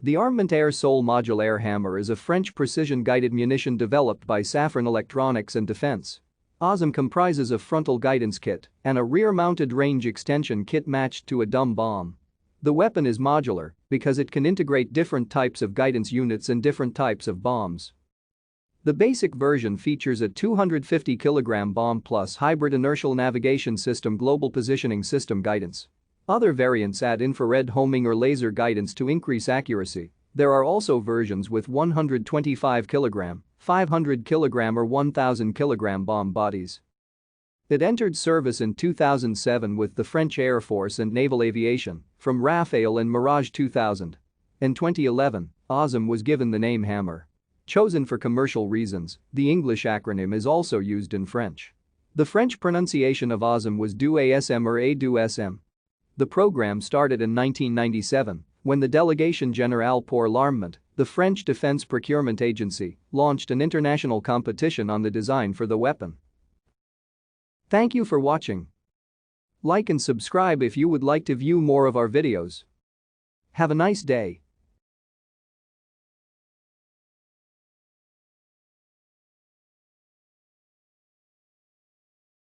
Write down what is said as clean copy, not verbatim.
The Armement Air-Sol Modulaire hammer is a French precision-guided munition developed by Safran Electronics Defense. AASM comprises a frontal guidance kit and a rear-mounted range extension kit matched to a dumb bomb. The weapon is modular because it can integrate different types of guidance units and different types of bombs. The basic version features a 250 kg bomb plus hybrid inertial navigation system global positioning system guidance. Other variants add infrared homing or laser guidance to increase accuracy. There are also versions with 125 kg, 500 kg or 1000 kg bomb bodies. It entered service in 2007 with the French Air Force and Naval Aviation from Rafale and Mirage 2000. In 2011, AASM was given the name Hammer. Chosen for commercial reasons, the English acronym is also used in French. The French pronunciation of AASM was AASM or AASM. The program started in 1997 when the Délégation Générale pour l'Armement, the French defense procurement agency, launched an international competition on the design for the weapon. Thank you for watching. Like and subscribe if you would like to view more of our videos. Have a nice day.